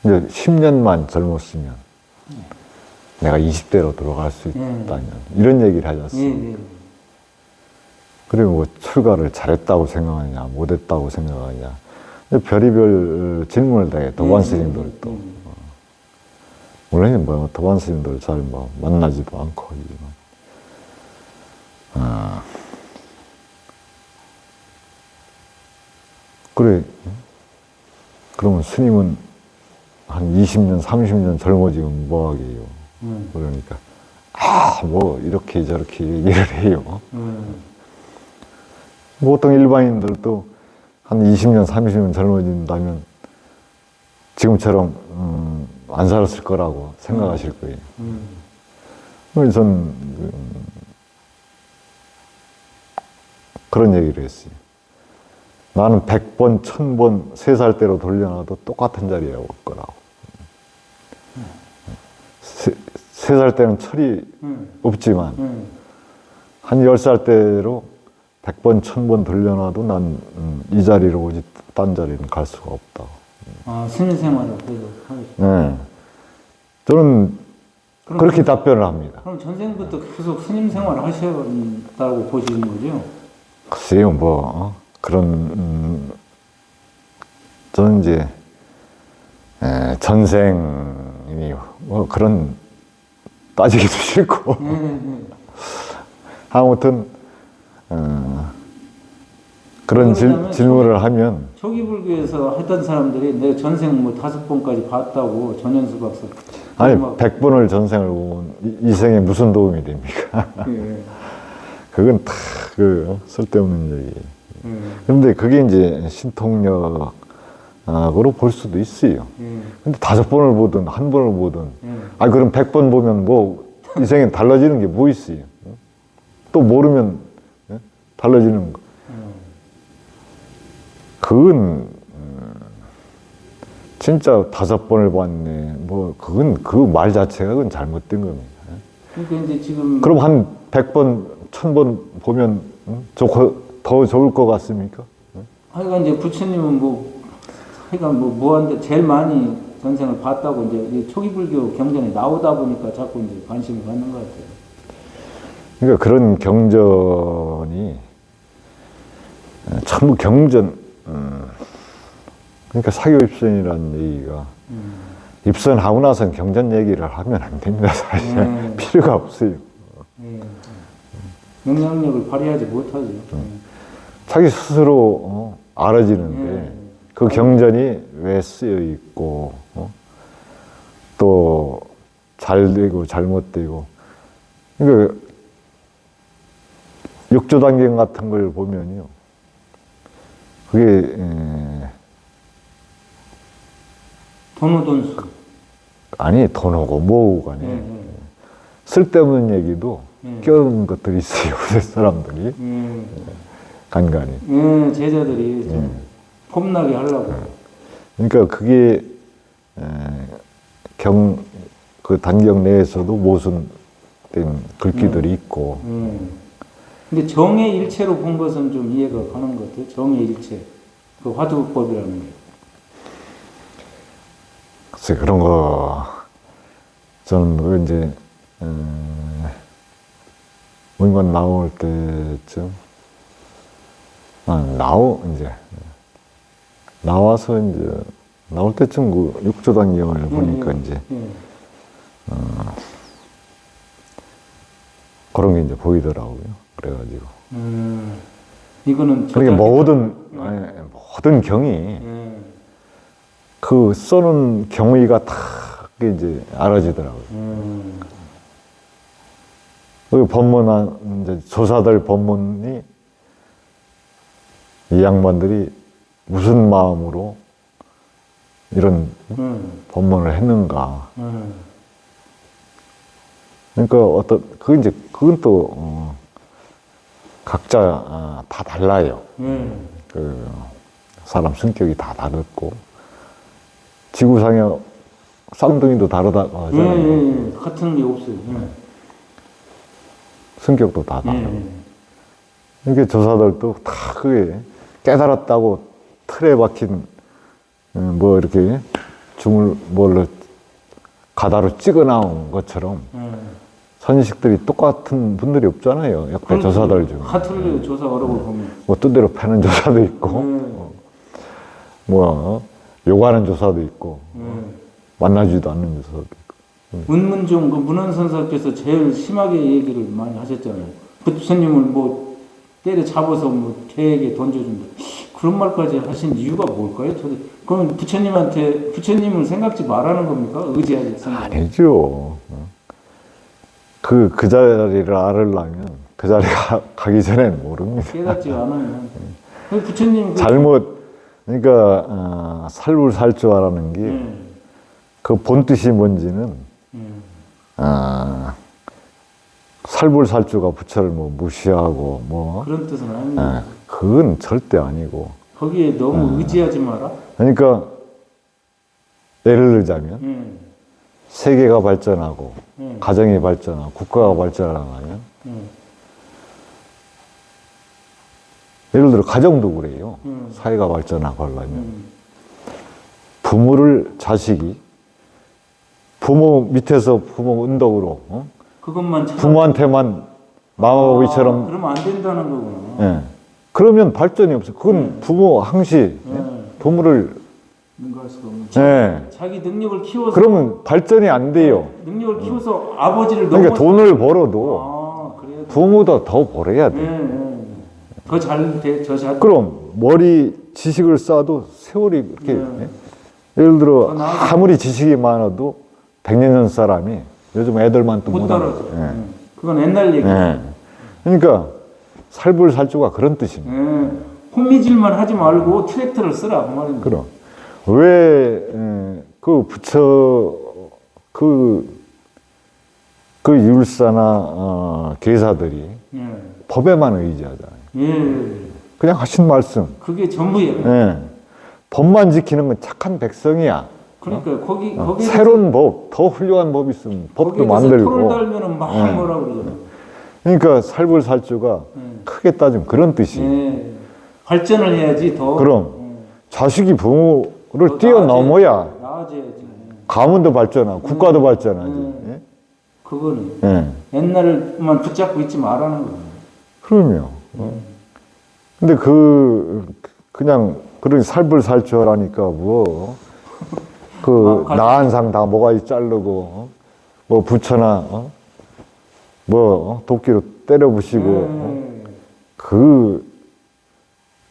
이제 10년만 젊었으면 내가 20대로 돌아갈 수 있다면 이런 얘기를 하지 않습니까? 그리고 뭐 출가를 잘했다고 생각하냐 못했다고 생각하냐 별의별 질문을 다 해. 도반 스님들도 물론 뭐 도반 스님들 잘 뭐 만나지도 않고 하지만 그래 그러면 스님은 한 20년 30년 젊어지면 뭐하게요? 그러니까 뭐 이렇게 저렇게 얘기를 해요. 보통 일반인들도 한 20년, 30년 젊어진다면 지금처럼 안 살았을 거라고 생각하실 거예요. 그래서 전 그런 얘기를 했어요. 나는 100번, 1000번, 3살 때로 돌려놔도 똑같은 자리에 올 거라고. 3살 때는 철이 없지만 한 10살 때로 100번, 1000번 돌려놔도 난 이 자리로 오지 딴 자리는 갈 수가 없다. 스님 생활을 계속 하고 싶어요. 네. 저는 그렇게 답변을 합니다. 그럼 전생부터 계속 스님 생활을 하셨다고 보시는 거죠? 글쎄요, 뭐 그런 저는 이제 전생이 뭐 그런 따지기도 싫고 아무튼 그런 질문을 하면 초기불교에서 했던 사람들이 내 전생 뭐 5번까지 봤다고 전현수 박사. 아니 100번을 전생을 보면 이 생에 무슨 도움이 됩니까? 그건 다 쓸데없는 얘기. 그런데 그게 이제 신통력으로 볼 수도 있어요. 근데 5번을 보든 1번을 보든 그럼 100번 보면 뭐 이 생에 달라지는 게 뭐 있어요? 또 모르면 달라지는 거. 그건 진짜 5번을 봤네. 뭐 그건 그 말 자체가 그건 잘못된 겁니다. 그러니까 이제 지금 그럼 한 100번, 1000번 보면 더 좋을 것 같습니까? 하여간 이제 부처님은 하여간 무한대 제일 많이 전생을 봤다고 이제 초기불교 경전에 나오다 보니까 자꾸 이제 관심을 갖는 것 같아요. 그러니까 그런 경전이 전부 경전. 그러니까 사교 입선이라는 얘기가 입선하고 나서는 경전 얘기를 하면 안 됩니다. 사실 필요가 없어요. 영향력을 발휘하지 못하죠. 자기 스스로 알아지는데 그 경전이 왜 쓰여 있고 또 잘 되고 잘못되고 그러니까 육조단경 같은 걸 보면요. 그게 돈오돈수 아니 돈하고 뭐하고 간에 쓸데없는 얘기도 껴는 것들이 있어요. 요새 사람들이 간간히 제자들이 좀 폼나게 하려고. 그러니까 그게 그 단경 내에서도 모순된 글귀들이 있고 근데 정의 일체로 본 것은 좀 이해가 가는 것 같아요. 정의 일체. 그 화두법이라는 게. 글쎄, 그런 거, 저는 이제, 문관 나올 때쯤, 이제, 나와서 이제, 나올 때쯤 그 육조단경을 보니까 이제, 그런 게 이제 보이더라고요. 그래가지고. 이거는 그러니까 모든 경이 그 써놓은 경위가 다 이제 알아지더라고요. 그 법문, 이제 조사들 법문이 이 양반들이 무슨 마음으로 이런 법문을 했는가. 그러니까 그건 또, 각자 다 달라요. 그 사람 성격이 다 다르고 지구상에 쌍둥이도 다르다고 하잖아요. 같은 게 없어요. 성격도 다 다르고. 이게 조사들도 다 그게 깨달았다고 틀에 박힌 뭐 이렇게 주물 뭘로 가다로 찍어 나온 것처럼 선식들이 똑같은 분들이 없잖아요. 역대 조사들 중에. 하틀리 조사 어록을 보면. 뭐 뜻대로 패는 조사도 있고, 뭐 요구하는 조사도 있고, 만나지도 않는 조사도 있고. 문문종 그 문헌선사께서 제일 심하게 얘기를 많이 하셨잖아요. 부처님을 뭐 때려 잡아서 뭐 개에게 던져준다. 그런 말까지 하신 이유가 뭘까요? 그럼 부처님을 생각지 말라는 겁니까? 의지하지 생각. 아니죠. 그 자리를 알으려면 그 자리 가기 전엔 모릅니다. 깨닫지 않으면. 부처님 그러니까 살불살조하라는 게 그 본 뜻이 뭔지는 살불살조가 부처를 뭐 무시하고 뭐 그런 뜻은 아닙니다. 그건 절대 아니고. 거기에 너무 의지하지 마라. 그러니까 예를 들자면 세계가 발전하고 가정이 발전하고 국가가 발전하면 예를 들어 가정도 그래요. 사회가 발전하고 하려면 부모를 자식이 부모 밑에서 부모 은덕으로 그것만 부모한테만 마마보기처럼 그러면 안 된다는 거구나. 예. 그러면 발전이 없어요. 그건 부모 항시 부모를 능가할 수가 없는. 예. 자기 능력을 키워서 그러면 발전이 안 돼요. 능력을 키워서 아버지를 그러니까 넘어서 돈을 벌어도 그래요. 부모보다 더 벌어야 돼. 더잘 돼, 그럼 머리 지식을 쌓아도 세월이 이렇게 예를 들어 아무리 지식이 많아도 100년 전 사람이 요즘 애들만 또 못 못하는 따라줘. 그건 옛날 얘기. 그러니까 살불살조가 그런 뜻입니다. 호미질만 하지 말고 트랙터를 쓰라 그 말입니다. 그럼 왜 그 부처 그 율사나 계사들이 법에만 의지하잖아요. 그냥 하신 말씀. 그게 전부예요. 법만 지키는 건 착한 백성이야. 그러니까 거기 새로운 법, 더 훌륭한 법이 있으면 법도 만들고. 토를 달면은 막 뭐라 그러잖아요. 그러니까 살불살조가 크게 따지면 그런 뜻이에요. 발전을 해야지 더. 그럼 자식이 부모를 뛰어넘어야 나아져야지. 가문도 발전하고 국가도 발전하지. 그거는 옛날만 붙잡고 있지 말라는 거예요. 그럼요. 근데 그냥 그런 살불살조하라니까 뭐 나한상 다 모가지 자르고 뭐 부처나 뭐 도끼로 때려 부시고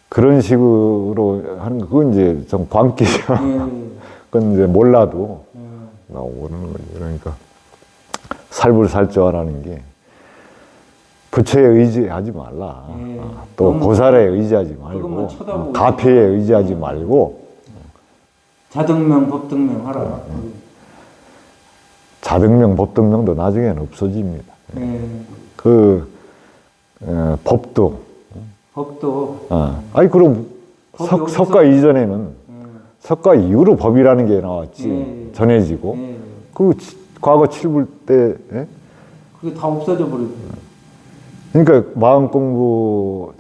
그런 식으로 하는 거 그건 이제 좀 광기죠. 그건 이제 몰라도 나오는 거지. 그러니까 살불살조하라는 게 부처에 의지하지 말라. 또 보살에 의지하지 말고 가피에 의지하지 말고 자등명 법등명 하라. 자등명 법등명도 나중에는 없어집니다. 법도 아니 그럼 석가 이전에는 석가 이후로 법이라는 게 나왔지. 전해지고 그 과거 칠불 때 그게 다 없어져 버리고. 그러니까 마음 공부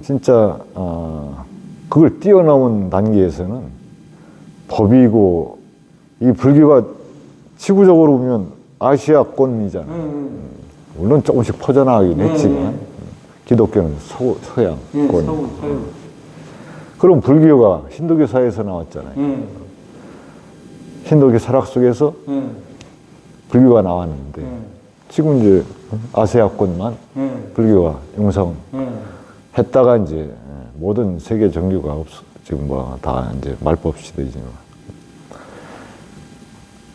진짜 그걸 뛰어넘은 단계에서는 법이고 이 불교가 지구적으로 보면 아시아권이잖아요. 물론 조금씩 퍼져나가긴 했지만 기독교는 서양권. 그럼 불교가 힌두교사에서 나왔잖아요. 힌두교 철학 속에서 불교가 나왔는데 지금 이제 아시아권만 불교가 용성했다가 이제 모든 세계 종교가 지금 뭐 다 이제 말법 시대지만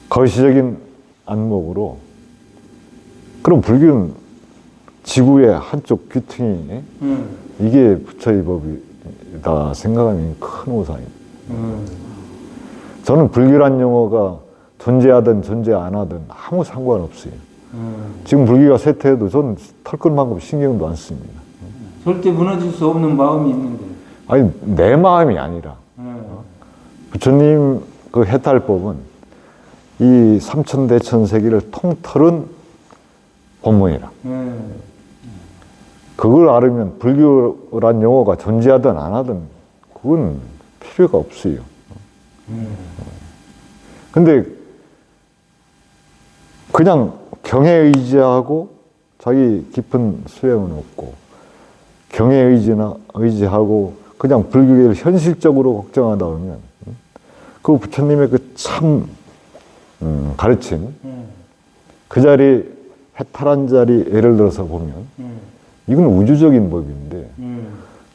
거시적인 안목으로 그럼 불교는 지구의 한쪽 귀퉁이 이게 부처의 법이다 생각하면 큰 오산입니다. 저는 불교란 용어가 존재하든 존재 안 하든 아무 상관없어요. 지금 불교가 쇠퇴해도 저는 털끝만큼 신경도 안 씁니다. 절대 무너질 수 없는 마음이 있는데. 아니 내 마음이 아니라 부처님 그 해탈법은 이 삼천대천세계를 통틀은 법문이라. 그걸 알으면 불교란 용어가 존재하든 안 하든 그건 필요가 없어요. 근데 그냥 경에 의지하고 자기 깊은 수행은 없고 경에 의지하고 그냥 불교를 현실적으로 걱정하다 보면 그 부처님의 그 참 가르침 그 자리 해탈한 자리 예를 들어서 보면 이건 우주적인 법인데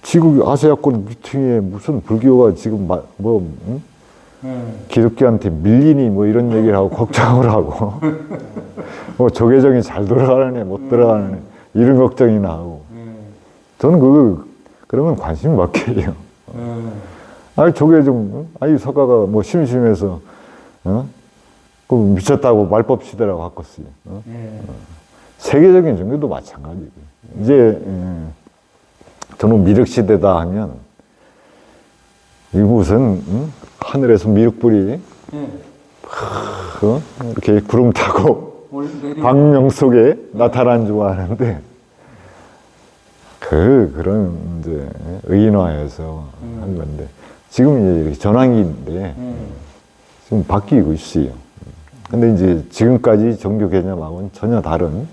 지금 아시아권 미팅에 무슨 불교가 지금 기독교한테 밀리니 뭐 이런 얘기를 하고 걱정을 하고 뭐 조계종이 잘 돌아가는 애 못 돌아가는 애 이런 걱정이나 하고 저는 그러면 관심이 막혀요. 아니 조계종 아니 석가가 뭐 심심해서 그 미쳤다고 말법 시대라고 바꿨어요. 세계적인 종교도 마찬가지고 이제 저는 미륵 시대다 하면 이 무슨 하늘에서 미륵불이 이렇게 구름 타고 광명 속에 나타난 줄 아는데 그런 이제 의인화해서 한 건데 지금 이제 이렇게 전환기인데 지금 바뀌고 있어요. 근데 이제 지금까지 종교 개념하고는 전혀 다른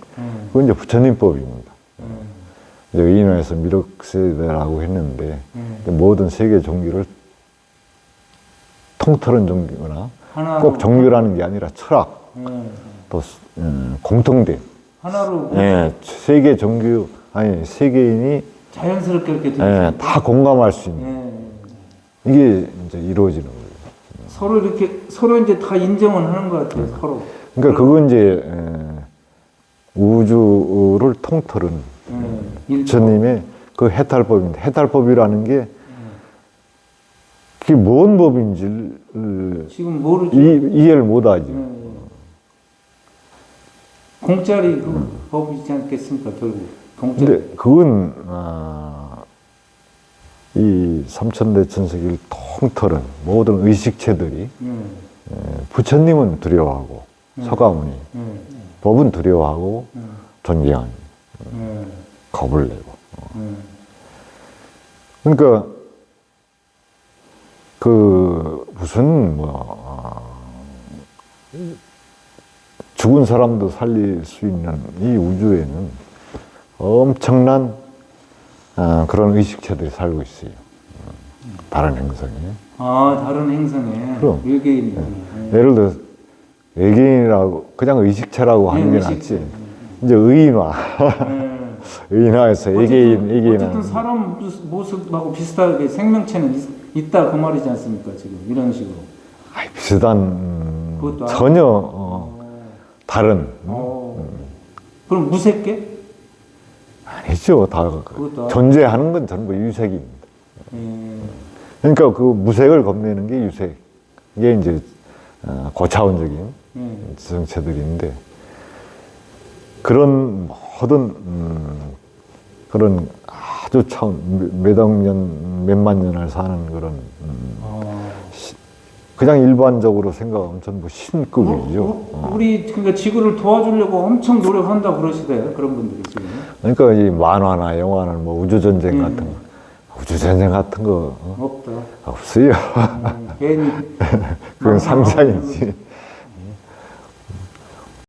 그건 이제 부처님법입니다. 이제 의인화해서 미륵 세대라고 했는데 모든 세계 종교를 통틀은 종교나 꼭 종교라는 게 아니라 철학 또 공통된 하나로 세계 종교 아니 세계인이 자연스럽게 이렇게 다 공감할 수 있는 이게 이제 이루어지는 거예요. 서로 이제 다 인정을 하는 것 같아요. 서로. 그러니까 그건 이제 우주를 통틀은 부처님의 그 해탈법인데 해탈법이라는 게 그게 뭔 법인지를 지금 모르죠. 이해를 못하지. 공짜리 그 법이지 않겠습니까 결국. 공짜리. 근데 그건 이 삼천대 천세기를 통틀은 모든 의식체들이 부처님은 두려워하고 서가모니 법은 두려워하고 존경하는 겁을 내고 그러니까 그 무슨 죽은 사람도 살릴 수 있는 이 우주에는 엄청난 그런 의식체들이 살고 있어요. 다른 행성에. 다른 행성에. 그럼. 외계인. 예를 들어 외계인이라고 그냥 의식체라고 하는 게 낫지. 이제 의인화. 의인화해서 외계인. 어쨌든 사람 모습하고 비슷하게 생명체는 있다 그 말이지 않습니까 지금 이런 식으로. 비슷한 전혀 다른. 그럼 무색계? 아니죠. 다 존재하는 건 전부 유색입니다. 그러니까 그 무색을 겁내는 게 유색. 이게 이제 고차원적인 지성체들인데 그런 모든 그런 아주 몇억 년, 몇만 년을 사는 그런 그냥 일반적으로 생각하면 전부 신급이죠. 우리 그러니까 지구를 도와주려고 엄청 노력한다 그러시대요. 그런 분들이 지금. 그러니까 이 만화나 영화는 뭐 우주전쟁 같은 거, 우주전쟁 같은 거 없다. 없어요. 괜히 그건 상상이지.